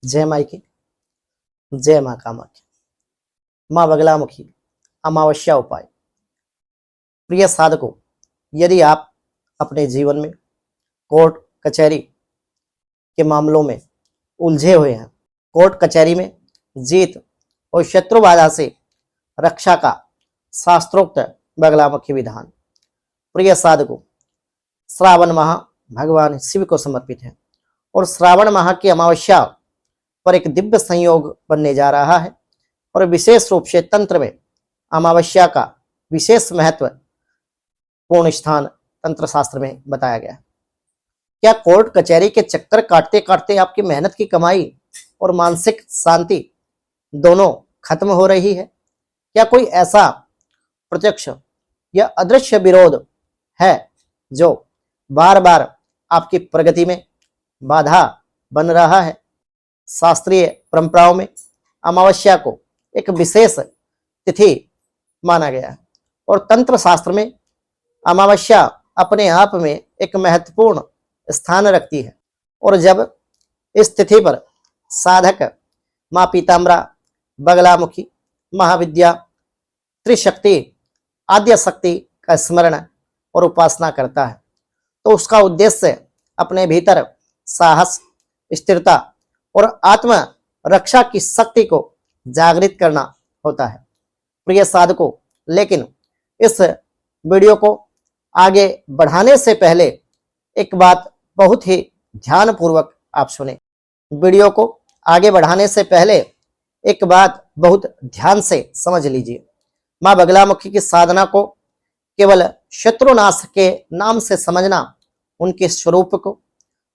जय मायके, जय माँ कामाख्या। माँ बगलामुखी अमावस्या उपाय। प्रिय साधकों, यदि आप अपने जीवन में कोर्ट कचहरी के मामलों में उलझे हुए हैं, कोर्ट कचहरी में जीत और शत्रु बाधा से रक्षा का शास्त्रोक्त बगलामुखी विधान। प्रिय साधकों, श्रावण माह भगवान शिव को समर्पित है और श्रावण माह की अमावस्या पर एक दिव्य संयोग बनने जा रहा है और विशेष रूप से तंत्र में अमावस्या का विशेष महत्व पूर्ण स्थान तंत्र शास्त्र में बताया गया है। क्या कोर्ट कचहरी के चक्कर काटते काटते आपकी मेहनत की कमाई और मानसिक शांति दोनों खत्म हो रही है? क्या कोई ऐसा प्रत्यक्ष या अदृश्य विरोध है जो बार बार आपकी प्रगति में बाधा बन रहा है? शास्त्रीय परंपराओं में अमावस्या को एक विशेष तिथि माना गया है और तंत्र शास्त्र में अमावस्या अपने आप में एक महत्वपूर्ण स्थान रखती है। और जब इस तिथि पर साधक माँ पीताम्बरा, बगलामुखी, महाविद्या, त्रिशक्ति, आद्य शक्ति का स्मरण और उपासना करता है तो उसका उद्देश्य अपने भीतर साहस, स्थिरता और आत्म रक्षा की शक्ति को जागृत करना होता है। प्रिय साधकों, लेकिन इस वीडियो को आगे बढ़ाने से पहले एक बात बहुत ही ध्यानपूर्वक आप सुने। वीडियो को आगे बढ़ाने से पहले एक बात बहुत ध्यान से समझ लीजिए। माँ बगलामुखी की साधना को केवल शत्रुनाश के नाम से समझना उनके स्वरूप को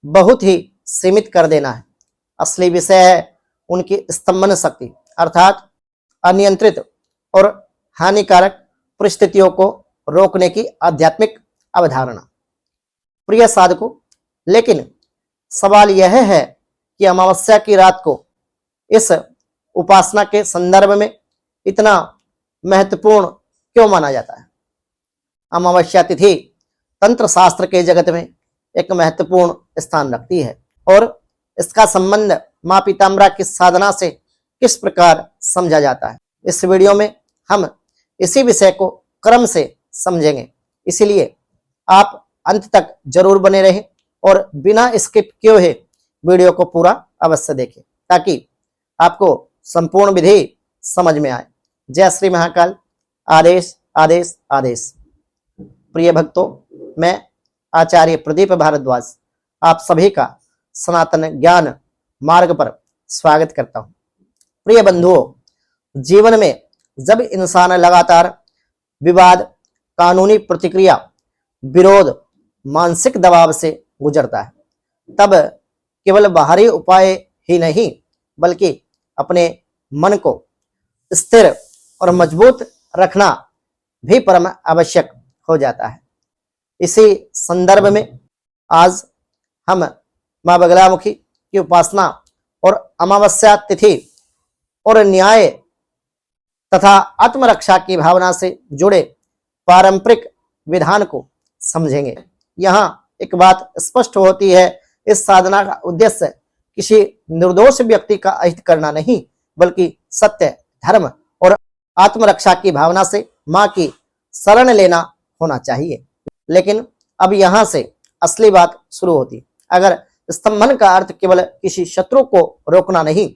बहुत ही सीमित कर देना है। असली विषय है उनकी स्तंभन शक्ति, अर्थात अनियंत्रित और हानिकारक परिस्थितियों को रोकने की आध्यात्मिक अवधारणा। प्रिय साधकों, लेकिन सवाल यह है कि अमावस्या की रात को इस उपासना के संदर्भ में इतना महत्वपूर्ण क्यों माना जाता है? अमावस्या तिथि तंत्र शास्त्र के जगत में एक महत्वपूर्ण स्थान रखती है और इसका संबंध माँ पीताम्बरा की साधना से किस प्रकार समझा जाता है। इस वीडियो में हम इसी विषय को क्रम से समझेंगे, इसलिए आप अंत तक जरूर बने रहें और बिना स्किप किए हुए वीडियो को पूरा अवश्य देखें ताकि आपको संपूर्ण विधि समझ में आए। जय श्री महाकाल। आदेश आदेश आदेश। प्रिय भक्तों, मैं आचार्य प्रदीप भारद्वाज आप सभी का सनातन ज्ञान मार्ग पर स्वागत करता हूं। प्रिय बंधुओं, जीवन में जब इंसान लगातार विवाद, कानूनी प्रतिक्रिया, विरोध, मानसिक दबाव से गुजरता है तब केवल बाहरी उपाय ही नहीं बल्कि अपने मन को स्थिर और मजबूत रखना भी परम आवश्यक हो जाता है। इसी संदर्भ में आज हम माँ बगलामुखी की उपासना और अमावस्या तिथि और न्याय तथा आत्मरक्षा की भावना से जुड़े पारंपरिक विधान को समझेंगे। यहाँ एक बात स्पष्ट होती है, इस साधना का उद्देश्य किसी निर्दोष व्यक्ति का अहित करना नहीं बल्कि सत्य, धर्म और आत्मरक्षा की भावना से माँ की शरण लेना होना चाहिए। लेकिन अब यहाँ से असली बात शुरू होती। अगर स्तंभन का अर्थ केवल किसी शत्रु को रोकना नहीं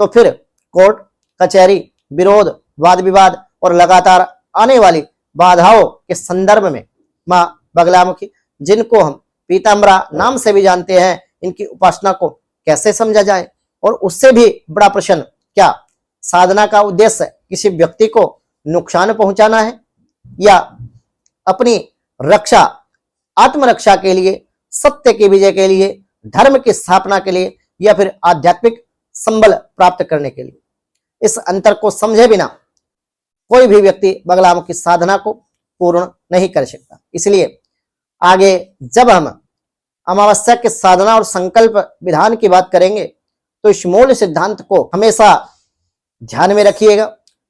तो फिर कोर्ट कचहरी, विरोध, वाद विवाद और लगातार आने वाली बाधाओं के संदर्भ में माँ बगलामुखी, जिनको हम पीताम्बरा नाम से भी जानते हैं, इनकी उपासना को कैसे समझा जाए? और उससे भी बड़ा प्रश्न, क्या साधना का उद्देश्य किसी व्यक्ति को नुकसान पहुंचाना है या अपनी रक्षा, आत्मरक्षा के लिए, सत्य की विजय के लिए, धर्म की स्थापना के लिए या फिर आध्यात्मिक संबल प्राप्त करने के लिए? इस अंतर को समझे बिना कोई भी व्यक्ति बगलामुखी साधना को पूर्ण नहीं कर सकता। इसलिए आगे जब हम अमावस्या के साधना और संकल्प विधान की बात करेंगे तो इस मूल सिद्धांत को हमेशा ध्यान में रखिएगा।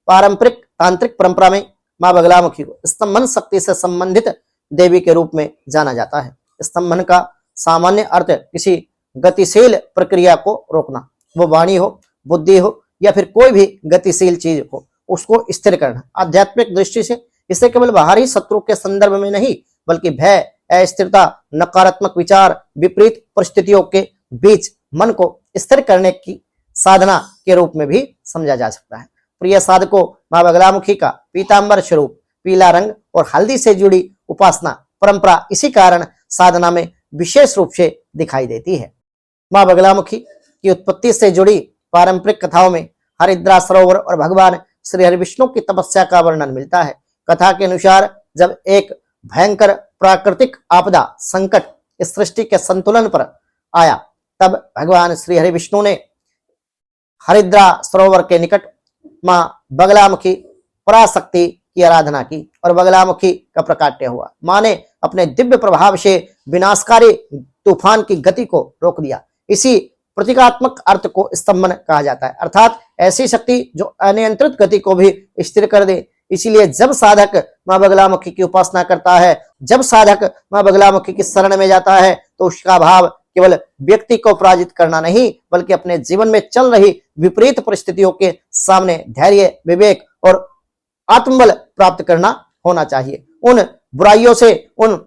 पारंपरिक तांत्रिक परंपरा में माँ बगलामुखी को स्तंभन शक्ति से संबंधित देवी के रूप में जाना जाता है। स्तंभन का सामान्य अर्थ किसी गतिशील प्रक्रिया को रोकना वो वाणी हो, बुद्धि हो या फिर कोई भी गतिशील चीज हो, उसको स्थिर करना। आध्यात्मिक दृष्टि से इसे केवल बाहरी शत्रु के संदर्भ में नहीं बल्कि भय, अस्थिरता, नकारात्मक विचार, विपरीत परिस्थितियों के बीच मन को स्थिर करने की साधना के रूप में भी समझा जा सकता है। प्रिय साधकों, मां बगलामुखी का पीतांबर स्वरूप, पीला रंग और हल्दी से जुड़ी उपासना परंपरा इसी कारण साधना में विशेष रूप से दिखाई देती है। मां बगलामुखी की उत्पत्ति से जुड़ी पारंपरिक कथाओं में हरिद्रा सरोवर और भगवान श्री हरिविष्णु की तपस्या का वर्णन मिलता है। कथा के अनुसार जब एक भयंकर प्राकृतिक आपदा संकट इस सृष्टि के संतुलन पर आया, तब भगवान श्री हरिविष्णु ने हरिद्रा सरोवर के निकट मां बगलामुखी पराशक्ति की आराधना की और बगलामुखी का प्रकाट्य हुआ। मां ने अपने दिव्य प्रभाव से विनाशकारी तूफान की गति को रोक दिया। इसी प्रतीकात्मक अर्थ को स्तंभन कहा जाता है, अर्थात ऐसी शक्ति जो अनियंत्रित गति को भी स्थिर कर दे। इसीलिए जब साधक मां बगलामुखी की उपासना करता है, जब साधक मां बगलामुखी की शरण में जाता है, तो उसका भाव केवल व्यक्ति को पराजित करना नहीं बल्कि अपने जीवन में चल रही विपरीत परिस्थितियों के सामने धैर्य, विवेक और आत्मबल प्राप्त करना होना चाहिए। उन बुराइयों से, उन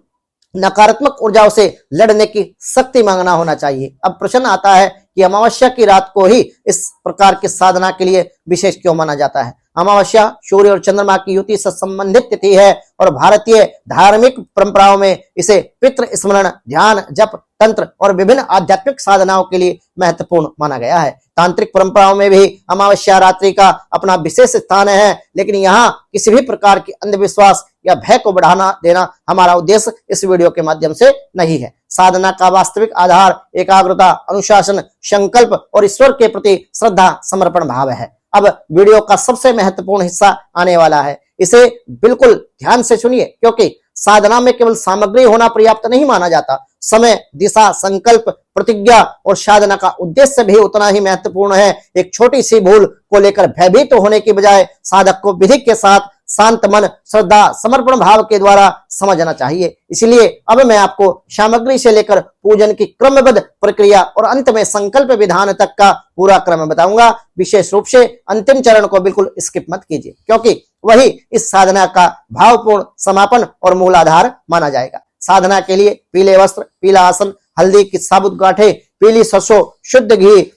नकारात्मक ऊर्जाओं से लड़ने की शक्ति मांगना होना चाहिए। अब प्रश्न आता है कि अमावस्या की रात को ही इस प्रकार की साधना के लिए विशेष क्यों माना जाता है। अमावस्या सूर्य और चंद्रमा की युति से संबंधित तिथि है और भारतीय धार्मिक परंपराओं में इसे पितृ स्मरण, ध्यान, जप, तंत्र और विभिन्न आध्यात्मिक साधनाओं के लिए महत्वपूर्ण माना गया है। तांत्रिक परंपराओं में भी अमावस्या रात्रि का अपना विशेष स्थान है, लेकिन यहाँ किसी भी प्रकार की अंधविश्वास या भय को बढ़ाना देना हमारा उद्देश्य इस वीडियो के माध्यम से नहीं है। साधना का वास्तविक आधार एकाग्रता, अनुशासन, संकल्प और ईश्वर के प्रति श्रद्धा, समर्पण भाव है। अब वीडियो का सबसे महत्वपूर्ण हिस्सा आने वाला है, इसे बिल्कुल ध्यान से सुनिए, क्योंकि साधना में केवल सामग्री होना पर्याप्त नहीं माना जाता। समय, दिशा, संकल्प, प्रतिज्ञा और साधना का उद्देश्य भी उतना ही महत्वपूर्ण है। एक छोटी सी भूल को लेकर भयभीत होने की बजाय साधक को विधि के साथ शांत मन, श्रद्धा, समर्पण भाव के द्वारा समझना चाहिए। इसलिए अब मैं आपको सामग्री से लेकर पूजन की क्रमबद्ध प्रक्रिया और अंत में संकल्प विधान तक का पूरा क्रम बताऊंगा। विशेष रूप से अंतिम चरण को बिल्कुल स्किप मत कीजिए, क्योंकि वही इस साधना का भावपूर्ण समापन और मूल आधार माना जाएगा। साधना के लिए पीले वस्त्र, पीला आसन, हल्दी की साबुत गांठें, पीली सरसों, शुद्ध घी,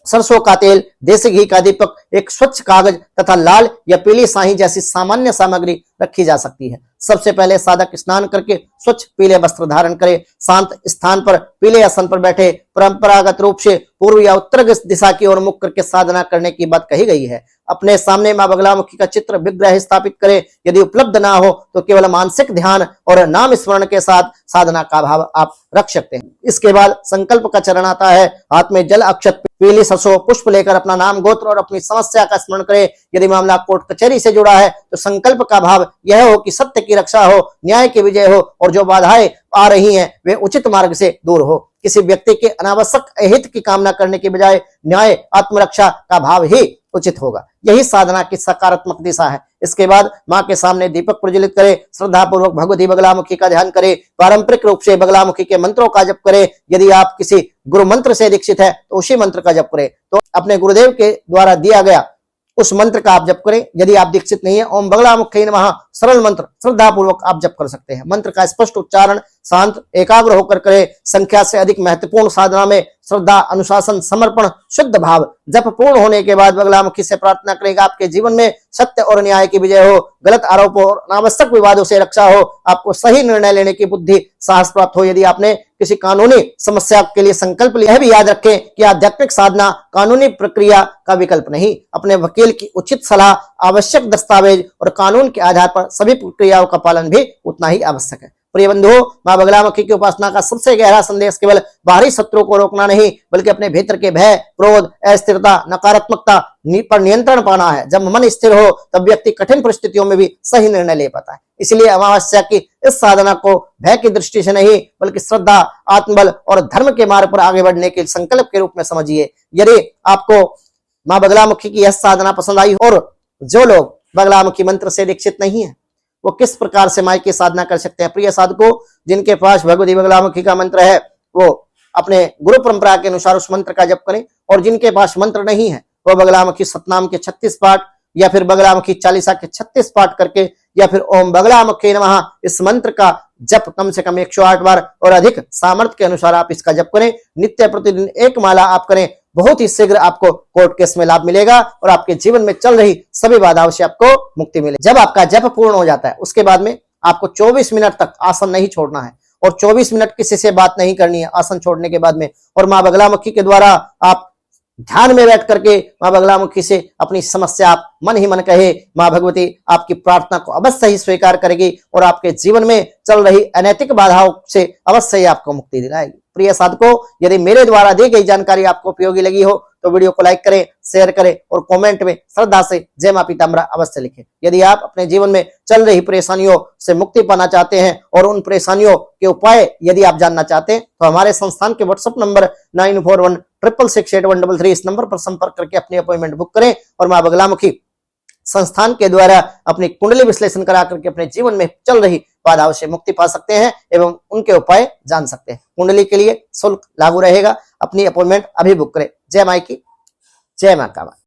सरसों का तेल, देसी घी का दीपक, एक स्वच्छ कागज तथा लाल या पीली स्याही जैसी सामान्य सामग्री रखी जा सकती है। सबसे पहले साधक स्नान करके स्वच्छ पीले वस्त्र धारण करे, शांत स्थान पर पीले आसन पर बैठे, परंपरागत रूप से पूर्व या उत्तर दिशा की ओर मुख करके साधना करने की बात कही गई है। अपने सामने मां बगलामुखी का चित्र विग्रह स्थापित करें। यदि उपलब्ध ना हो तो केवल मानसिक ध्यान और नाम स्मरण के साथ साधना का भाव आप रख सकते हैं। इसके बाद संकल्प का चरण आता है। हाथ में जल, अक्षत, पीली सरसों, पुष्प लेकर अपना नाम, गोत्र और अपनी समस्या का स्मरण करें। यदि मामला कोर्ट कचहरी से जुड़ा है तो संकल्प का भाव यह हो कि सत्य की रक्षा हो, न्याय की विजय हो और जो बाधाएं आ रही हैं वे उचित मार्ग से दूर हो। किसी व्यक्ति के अनावश्यक अहित की कामना करने के बजाय न्याय, आत्मरक्षा का भाव ही उचित होगा। यही साधना की सकारात्मक दिशा है। इसके बाद मां के सामने दीपक प्रज्वलित करें, श्रद्धा पूर्वक भगवती बगलामुखी का ध्यान करें, पारंपरिक रूप से बगलामुखी के मंत्रों का जप करें। यदि आप किसी गुरु मंत्र से दीक्षित है तो उसी मंत्र का जप करें, तो अपने गुरुदेव के द्वारा दिया गया उस मंत्र का आप जप करें। यदि आप दीक्षित नहीं है, ओम बगलामुखी नमः सरल मंत्र श्रद्धा पूर्वक आप जप कर सकते हैं। मंत्र का स्पष्ट उच्चारण शांत एकाग्र होकर करें। संख्या से अधिक महत्वपूर्ण साधना में श्रद्धा, अनुशासन, समर्पण, शुद्ध भाव। जप पूर्ण होने के बाद बगलामुखी से प्रार्थना करेगा आपके जीवन में सत्य और न्याय की विजय हो, गलत आरोपों और अनावश्यक विवादों से रक्षा हो, आपको सही निर्णय लेने की बुद्धि, साहस प्राप्त हो। यदि आपने किसी कानूनी समस्या के लिए संकल्प लिया, भी याद रखें कि आध्यात्मिक साधना कानूनी प्रक्रिया का विकल्प नहीं। अपने वकील की उचित सलाह, आवश्यक दस्तावेज और कानून के आधार पर सभी प्रक्रियाओं का पालन भी उतना ही आवश्यक है। प्रिय बंधुओं, मां बगलामुखी की उपासना का सबसे गहरा संदेश केवल बाहरी शत्रु को रोकना नहीं बल्कि अपने भीतर के भय, क्रोध, अस्थिरता, नकारात्मकता पर नियंत्रण पाना है। जब मन स्थिर हो तब व्यक्ति कठिन परिस्थितियों में भी सही निर्णय ले पाता है। इसलिए अमावस्या की इस साधना को भय की दृष्टि से नहीं बल्कि श्रद्धा, आत्मबल और धर्म के मार्ग पर आगे बढ़ने के संकल्प के रूप में समझिए। यदि आपको मां बगलामुखी की यह साधना पसंद आई और जो लोग बगलामुखी मंत्र से दीक्षित नहीं है वो किस प्रकार से माई की साधना कर सकते हैं। प्रिय साधकों, जिनके पास भगवती बगलामुखी का मंत्र है वो अपने गुरु परंपरा के अनुसार उस मंत्र का जप करें। और जिनके पास मंत्र नहीं है वो बगलामुखी सतनाम के 36 पाठ या फिर बगलामुखी चालीसा के 36 पाठ करके या फिर ओम बगलामुखी नमः इस मंत्र का जप कम से कम 108 बार और अधिक सामर्थ्य के अनुसार आप इसका जप करें। नित्य प्रतिदिन एक माला आप करें, बहुत ही शीघ्र आपको कोर्ट केस में लाभ मिलेगा और आपके जीवन में चल रही सभी बाधाओं से आपको मुक्ति मिलेगी। जब आपका जप पूर्ण हो जाता है उसके बाद में आपको 24 मिनट तक आसन नहीं छोड़ना है और 24 मिनट किसी से बात नहीं करनी है आसन छोड़ने के बाद में। और माँ बगलामुखी के द्वारा आप ध्यान में बैठ करके माँ बगलामुखी से अपनी समस्या आप मन ही मन कहे, माँ भगवती आपकी प्रार्थना को अवश्य ही स्वीकार करेगी और आपके जीवन में चल रही अनैतिक बाधाओं से अवश्य ही आपको मुक्ति दिलाएगी। प्रिय साधकों, यदि मेरे द्वारा दी गई जानकारी आपको उपयोगी लगी हो तो वीडियो को लाइक करें, शेयर करें और कमेंट में श्रद्धा से जय मां पीताम्बरा अवश्य लिखें। यदि आप अपने जीवन में चल रही परेशानियों से मुक्ति पाना चाहते हैं और उन परेशानियों के उपाय यदि आप जानना चाहते हैं तो हमारे संस्थान के व्हाट्सएप नंबर 9416681133 इस नंबर पर संपर्क करके अपनी अपॉइंटमेंट बुक करें और मां बगलामुखी संस्थान के द्वारा अपनी कुंडली विश्लेषण करा करके अपने जीवन में चल रही बाधाओं से मुक्ति पा सकते हैं एवं उनके उपाय जान सकते हैं। कुंडली के लिए शुल्क लागू रहेगा। अपनी अपॉइंटमेंट अभी बुक करें। जय माई की, जय मां कामा।